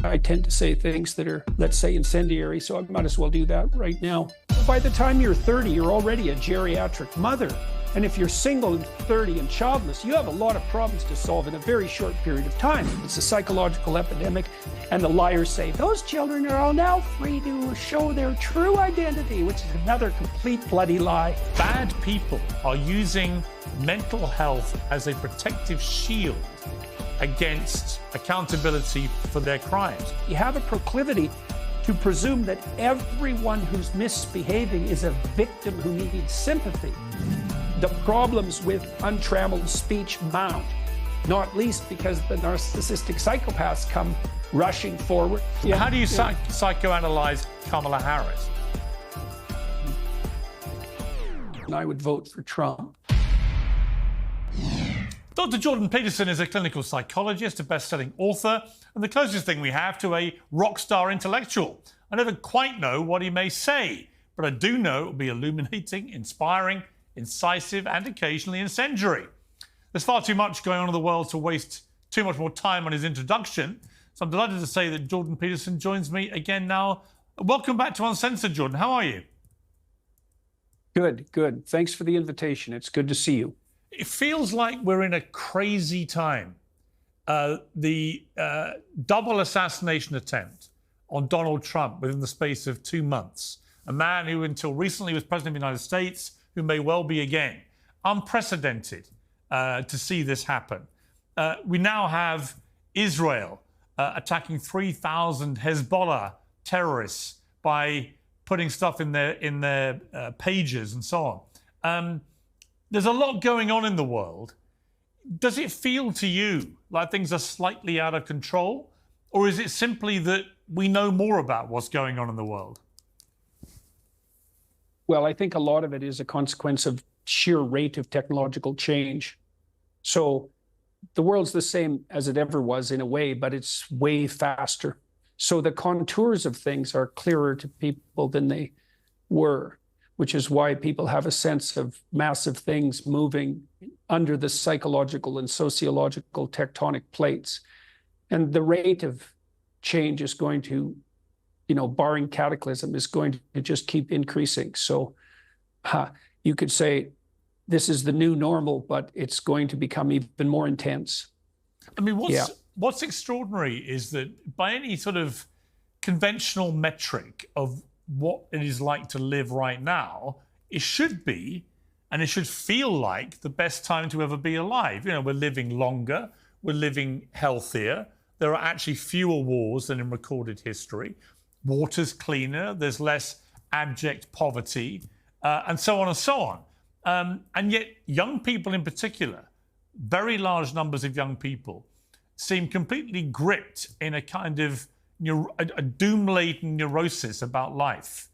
I tend to say things that are, let's say, incendiary, so I might as well do that right now. By the time you're 30, you're already a geriatric mother. And if you're single and 30 and childless, you have a lot of problems to solve in a very short period of time. It's a psychological epidemic, and the liars say, those children are all now free to show their true identity, which is another complete bloody lie. Bad people are using mental health as a protective shield against accountability for their crimes. You have a proclivity to presume that everyone who's misbehaving is a victim who needs sympathy. The problems with untrammeled speech mount, not least because the narcissistic psychopaths come rushing forward. How do you psychoanalyze Kamala Harris? And I would vote for Trump. Dr. Jordan Peterson is a clinical psychologist, a best-selling author, and the closest thing we have to a rock star intellectual. I never quite know what he may say, but I do know it will be illuminating, inspiring, incisive, and occasionally incendiary. There's far too much going on in the world to waste too much more time on his introduction, so I'm delighted to say that Jordan Peterson joins me again now. Welcome back to Uncensored, Jordan. How are you? Good, good. Thanks for the invitation. It's good to see you. It feels like we're in a crazy time. The double assassination attempt on Donald Trump within the space of 2 months. A man who until recently was president of the United States, who may well be again. Unprecedented to see this happen. We now have Israel attacking 3,000 Hezbollah terrorists by putting stuff in their pages and so on. There's a lot going on in the world. Does it feel to you like things are slightly out of control? Or is it simply that we know more about what's going on in the world? Well, I think a lot of it is a consequence of sheer rate of technological change. So the world's the same as it ever was in a way, but it's way faster. So the contours of things are clearer to people than they were, which is why people have a sense of massive things moving under the psychological and sociological tectonic plates. And the rate of change is going to, barring cataclysm, is going to just keep increasing. So you could say this is the new normal, but it's going to become even more intense. I mean, what's extraordinary is that by any sort of conventional metric of what it is like to live right now, it should be, and it should feel like the best time to ever be alive. We're living longer, we're living healthier. There are actually fewer wars than in recorded history. Water's cleaner, there's less abject poverty, and so on and so on. And yet young people in particular, very large numbers of young people, seem completely gripped in a kind of a doom-laden neurosis about life.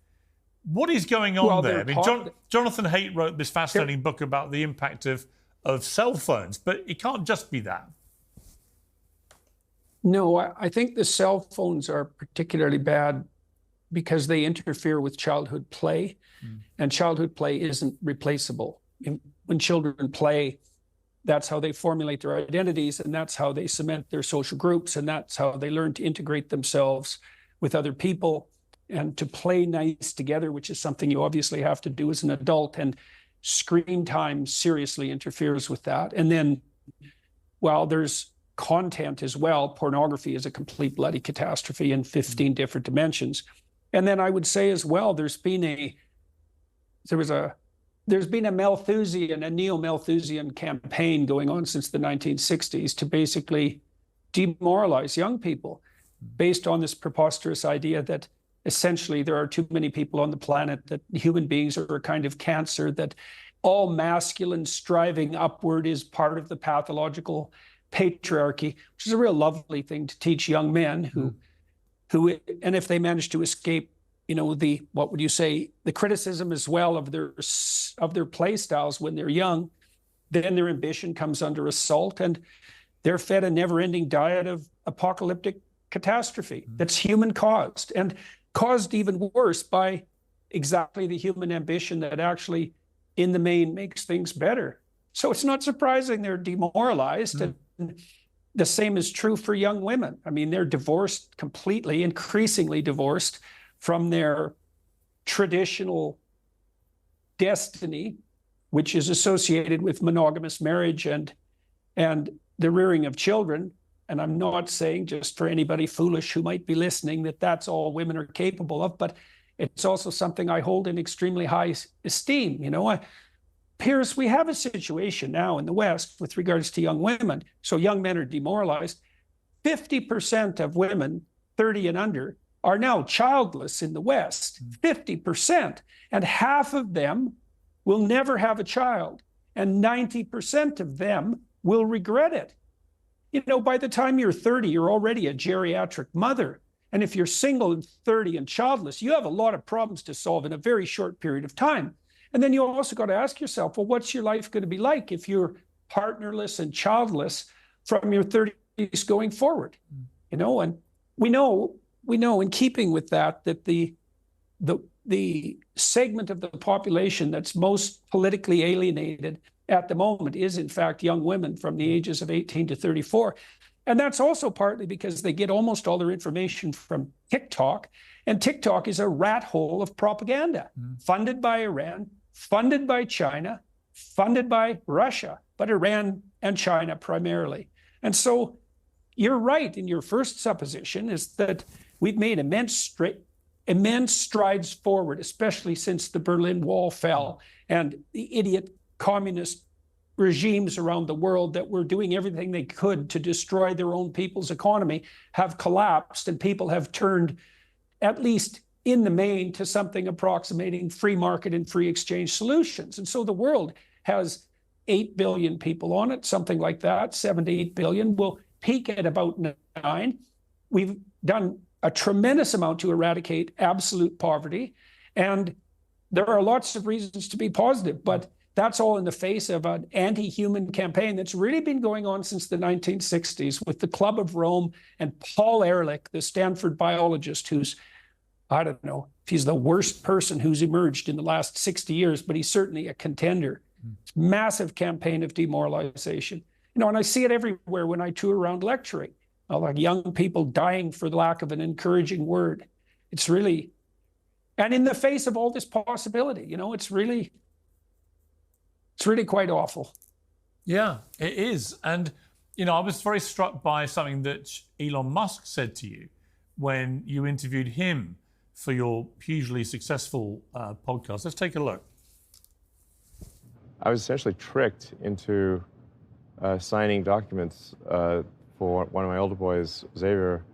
What is going on there? I mean, Jonathan Haidt wrote this fascinating book about the impact of cell phones, but it can't just be that. No, I think the cell phones are particularly bad because they interfere with childhood play, and childhood play isn't replaceable. When children play, that's how they formulate their identities, and that's how they cement their social groups, and that's how they learn to integrate themselves with other people and to play nice together, which is something you obviously have to do as an adult. And screen time seriously interferes with that. And then, while there's content as well, pornography is a complete bloody catastrophe in 15 different dimensions. And then I would say as well, there's been a Malthusian, a neo-Malthusian campaign going on since the 1960s to basically demoralize young people based on this preposterous idea that essentially there are too many people on the planet, that human beings are a kind of cancer, that all masculine striving upward is part of the pathological patriarchy, which is a real lovely thing to teach young men who, and if they manage to escape, the criticism as well of their play styles when they're young, then their ambition comes under assault, and they're fed a never-ending diet of apocalyptic catastrophe that's human caused, and caused even worse by exactly the human ambition that actually, in the main, makes things better. So it's not surprising they're demoralized. And the same is true for young women. I mean, they're divorced completely, increasingly divorced from their traditional destiny, which is associated with monogamous marriage and the rearing of children. And I'm not saying, just for anybody foolish who might be listening, that that's all women are capable of, but it's also something I hold in extremely high esteem. Piers, we have a situation now in the West with regards to young women. So young men are demoralized. 50% of women 30 and under are now childless in the West. 50%. And half of them will never have a child. And 90% of them will regret it. By the time you're 30, you're already a geriatric mother. And if you're single and 30 and childless, you have a lot of problems to solve in a very short period of time. And then you also got to ask yourself, well, what's your life going to be like if you're partnerless and childless from your 30s going forward? And we know in keeping with that the segment of the population that's most politically alienated at the moment is, in fact, young women from the ages of 18 to 34. And that's also partly because they get almost all their information from TikTok. And TikTok is a rat hole of propaganda, funded by Iran, funded by China, funded by Russia, but Iran and China primarily. And so you're right in your first supposition, is that we've made immense strides forward, especially since the Berlin Wall fell and the idiot communist regimes around the world that were doing everything they could to destroy their own people's economy have collapsed, and people have turned, at least in the main, to something approximating free market and free exchange solutions. And so the world has 8 billion people on it, something like that, 7 to 8 billion. We'll peak at about 9. We've done a tremendous amount to eradicate absolute poverty. And there are lots of reasons to be positive, but that's all in the face of an anti-human campaign that's really been going on since the 1960s with the Club of Rome and Paul Ehrlich, the Stanford biologist, who's, I don't know if he's the worst person who's emerged in the last 60 years, but he's certainly a contender. Massive campaign of demoralization. And I see it everywhere when I tour around lecturing. Like young people dying for the lack of an encouraging word. It's really, and in the face of all this possibility, it's really quite awful. Yeah, it is. And, I was very struck by something that Elon Musk said to you when you interviewed him for your hugely successful podcast. Let's take a look. I was essentially tricked into signing documents for one of my older boys, Xavier.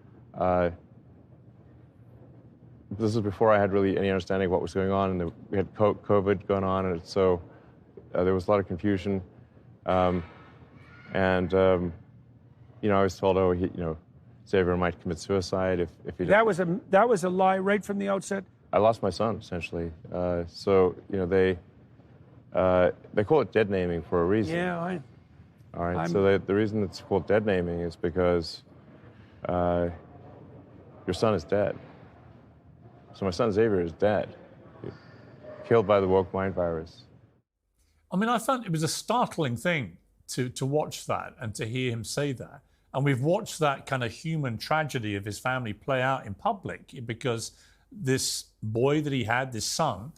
This was before I had really any understanding of what was going on, and we had COVID going on, and so there was a lot of confusion. I was told, Xavier might commit suicide if he. That was a lie right from the outset. I lost my son essentially. They call it dead naming for a reason. Yeah. All right. So the reason it's called dead naming is because your son is dead. So my son Xavier is dead, killed by the woke mind virus. I mean, I found it was a startling thing to watch that and to hear him say that. And we've watched that kind of human tragedy of his family play out in public because this boy that he had, this son,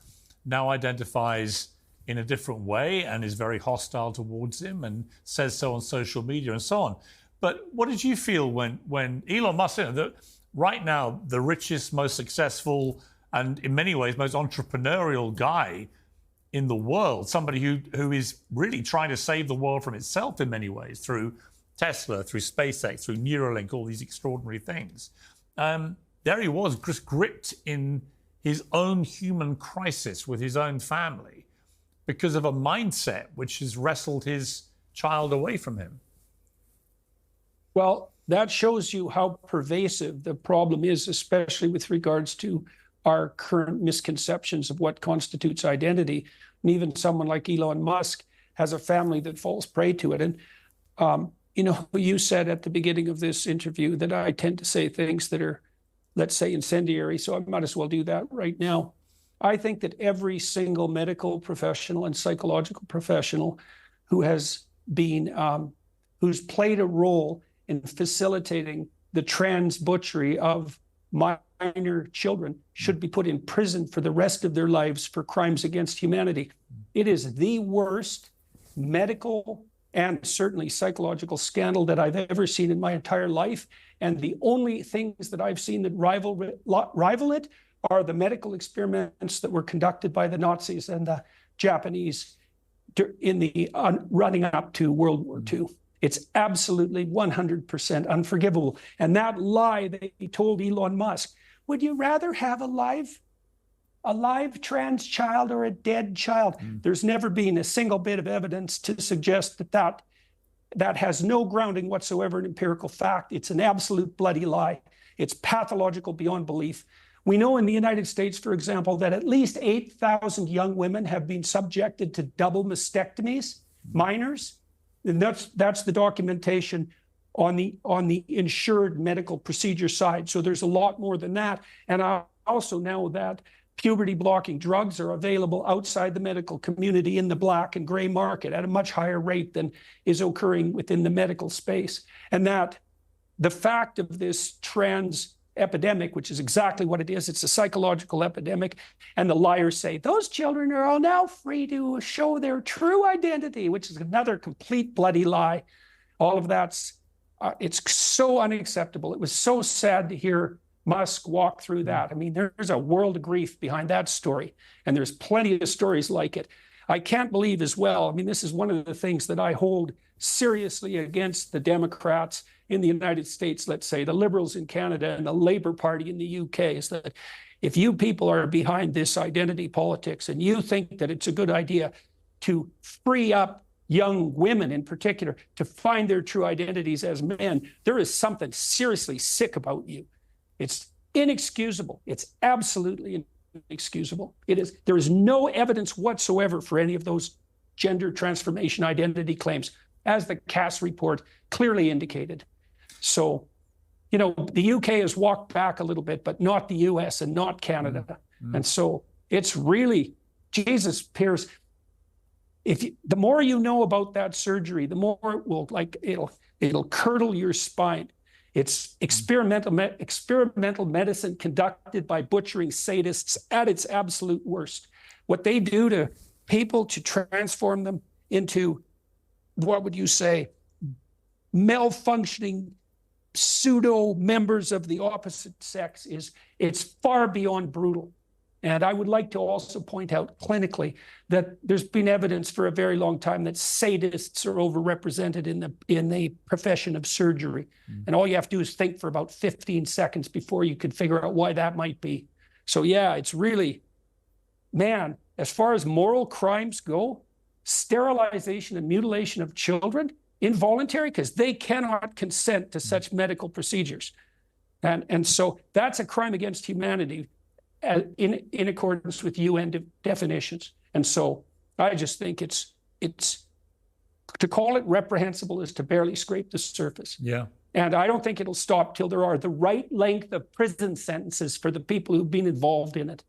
now identifies in a different way and is very hostile towards him and says so on social media and so on. But what did you feel when Elon Musk, right now, the richest, most successful, and in many ways, most entrepreneurial guy in the world, somebody who is really trying to save the world from itself in many ways through Tesla, through SpaceX, through Neuralink, all these extraordinary things. There he was, just gripped in his own human crisis with his own family because of a mindset which has wrestled his child away from him. Well, that shows you how pervasive the problem is, especially with regards to our current misconceptions of what constitutes identity. And even someone like Elon Musk has a family that falls prey to it. And, you said at the beginning of this interview that I tend to say things that are, let's say, incendiary. So I might as well do that right now. I think that every single medical professional and psychological professional who has been, who's played a role in facilitating the trans butchery of minor children should be put in prison for the rest of their lives for crimes against humanity. It is the worst medical and certainly psychological scandal that I've ever seen in my entire life. And the only things that I've seen that rival it are the medical experiments that were conducted by the Nazis and the Japanese in the running up to World War II. It's absolutely 100% unforgivable. And that lie they told Elon Musk, would you rather have a live trans child or a dead child? There's never been a single bit of evidence to suggest that has no grounding whatsoever in empirical fact. It's an absolute bloody lie. It's pathological beyond belief. We know in the United States, for example, that at least 8,000 young women have been subjected to double mastectomies, minors. And that's the documentation on the insured medical procedure side. So there's a lot more than that. And I also know that puberty blocking drugs are available outside the medical community in the black and gray market at a much higher rate than is occurring within the medical space. And that the fact of this trans epidemic, which is exactly what it is, it's a psychological epidemic, and the liars say those children are all now free to show their true identity, which is another complete bloody lie. All of that's, it's so unacceptable. It was so sad to hear Musk walk through that. I mean, there's a world of grief behind that story, and there's plenty of stories like it. I can't believe as well, I mean, this is one of the things that I hold seriously against the Democrats in the United States, let's say, the Liberals in Canada and the Labour Party in the UK, is that if you people are behind this identity politics and you think that it's a good idea to free up young women in particular to find their true identities as men, there is something seriously sick about you. It's inexcusable. It's absolutely inexcusable. There is no evidence whatsoever for any of those gender transformation identity claims, as the Cass report clearly indicated. So, you know, the UK has walked back a little bit, but not the US and not Canada. And so it's really, Jesus, Piers, the more you know about that surgery, the more it will, it'll curdle your spine. It's experimental medicine conducted by butchering sadists at its absolute worst. What they do to people to transform them into, what would you say, malfunctioning pseudo members of the opposite sex it's far beyond brutal. And I would like to also point out clinically that there's been evidence for a very long time that sadists are overrepresented in the profession of surgery. And all you have to do is think for about 15 seconds before you can figure out why that might be. So yeah, it's really, man, as far as moral crimes go, sterilization and mutilation of children, involuntary, because they cannot consent to such medical procedures. And so that's a crime against humanity in accordance with UN definitions. And so I just think it's to call it reprehensible is to barely scrape the surface. Yeah. And I don't think it'll stop till there are the right length of prison sentences for the people who've been involved in it.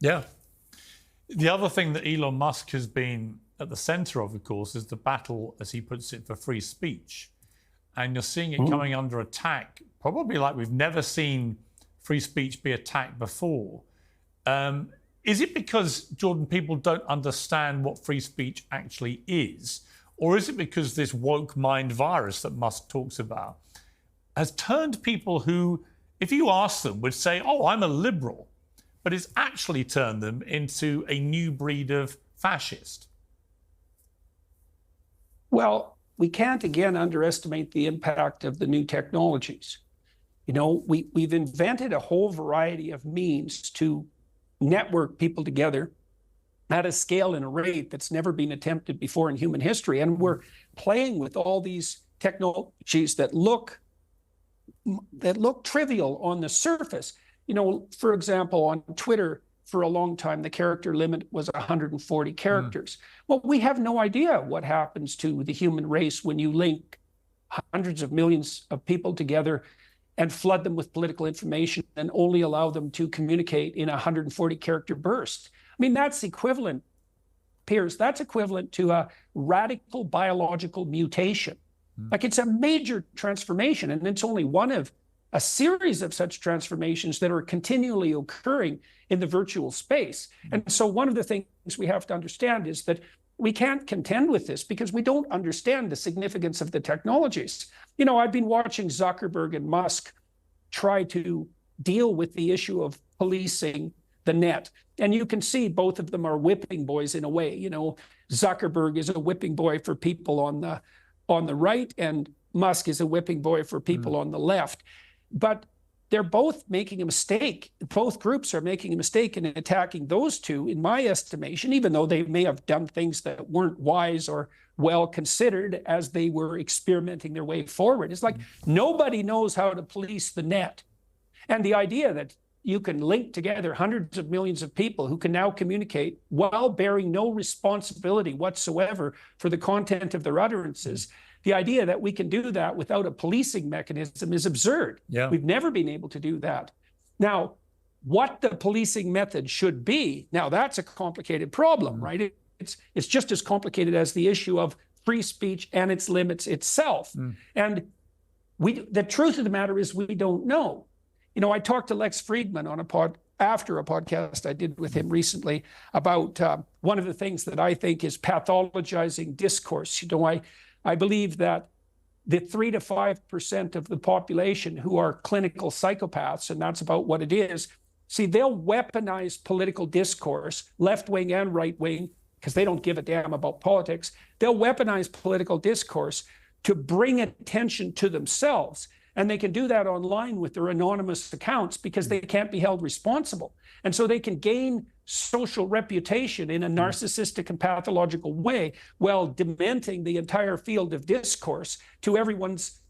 Yeah. The other thing that Elon Musk has been at the center of course, is the battle, as he puts it, for free speech. And you're seeing it coming under attack, probably like we've never seen free speech be attacked before. Is it because, Jordan, people don't understand what free speech actually is? Or is it because this woke mind virus that Musk talks about has turned people who, if you ask them, would say, oh, I'm a liberal, but it's actually turned them into a new breed of fascist? Well, we can't again underestimate the impact of the new technologies. You know, we've invented a whole variety of means to network people together at a scale and a rate that's never been attempted before in human history. And we're playing with all these technologies that look trivial on the surface. You know, for example, on Twitter, for a long time, the character limit was 140 characters. Well, we have no idea what happens to the human race when you link hundreds of millions of people together and flood them with political information and only allow them to communicate in a 140-character burst. I mean, that's equivalent, Piers, that's equivalent to a radical biological mutation. Like, it's a major transformation, and it's only one of a series of such transformations that are continually occurring in the virtual space. And so one of the things we have to understand is that we can't contend with this because we don't understand the significance of the technologies. You know, I've been watching Zuckerberg and Musk try to deal with the issue of policing the net. And you can see both of them are whipping boys in a way. You know, Zuckerberg is a whipping boy for people on the right, and Musk is a whipping boy for people on the left. But they're both making a mistake. Both groups are making a mistake in attacking those two, in my estimation, even though they may have done things that weren't wise or well considered as they were experimenting their way forward. It's like nobody knows how to police the net. And the idea that you can link together hundreds of millions of people who can now communicate while bearing no responsibility whatsoever for the content of their utterances, the idea that we can do that without a policing mechanism is absurd. Yeah. We've never been able to do that. Now, what the policing method should be, now that's a complicated problem, right? It's just as complicated as the issue of free speech and its limits itself. And the truth of the matter is we don't know. You know, I talked to Lex Friedman on after a podcast I did with him recently about one of the things that I think is pathologizing discourse. You know, I believe that the 3 to 5% of the population who are clinical psychopaths, and that's about what it is, see, they'll weaponize political discourse, left-wing and right-wing, because they don't give a damn about politics. They'll weaponize political discourse to bring attention to themselves. And they can do that online with their anonymous accounts because they can't be held responsible. And so they can gain social reputation in a narcissistic and pathological way while dementing the entire field of discourse to everyone's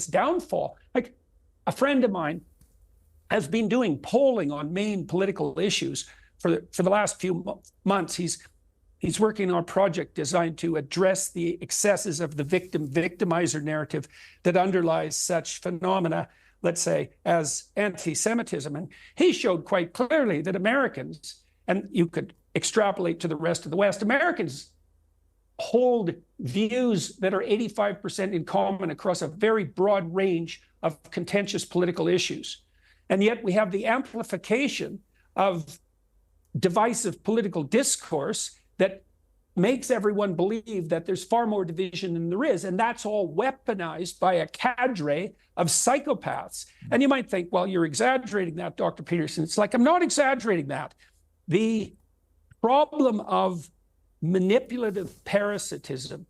downfall. Like, a friend of mine has been doing polling on main political issues for the last few months. He's working on a project designed to address the excesses of the victim-victimizer narrative that underlies such phenomena, let's say, as anti-Semitism. And he showed quite clearly that Americans, and you could extrapolate to the rest of the West, Americans hold views that are 85% in common across a very broad range of contentious political issues. And yet we have the amplification of divisive political discourse that makes everyone believe that there's far more division than there is. And that's all weaponized by a cadre of psychopaths. And you might think, well, you're exaggerating that, Dr. Peterson. It's like, I'm not exaggerating that. The problem of manipulative parasitism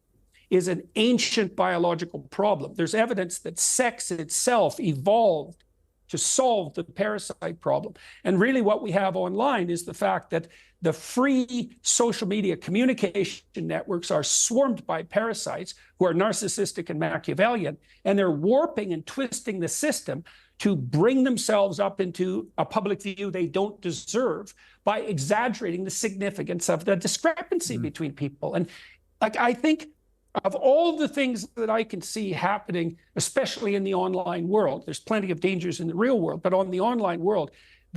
is an ancient biological problem. There's evidence that sex itself evolved to solve the parasite problem. And really what we have online is the fact that the free social media communication networks are swarmed by parasites who are narcissistic and Machiavellian, and they're warping and twisting the system to bring themselves up into a public view they don't deserve by exaggerating the significance of the discrepancy between people. And like, I think of all the things that I can see happening, especially in the online world, there's plenty of dangers in the real world, but on the online world,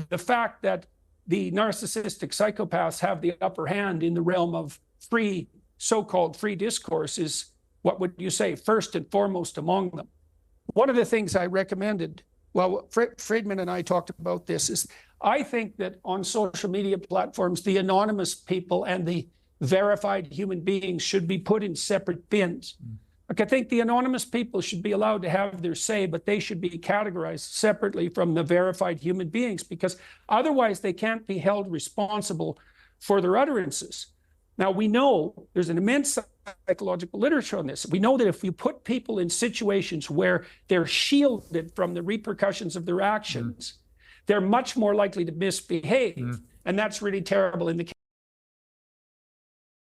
the fact that the narcissistic psychopaths have the upper hand in the realm of free, so-called free discourse is, what would you say, first and foremost among them. One of the things I recommended, well, Friedman and I talked about this, is I think that on social media platforms, the anonymous people and the verified human beings should be put in separate bins. Like, I think the anonymous people should be allowed to have their say, but they should be categorized separately from the verified human beings, because otherwise they can't be held responsible for their utterances. Now, we know there's an immense psychological literature on this. We know that if you put people in situations where they're shielded from the repercussions of their actions, they're much more likely to misbehave. And that's really terrible in the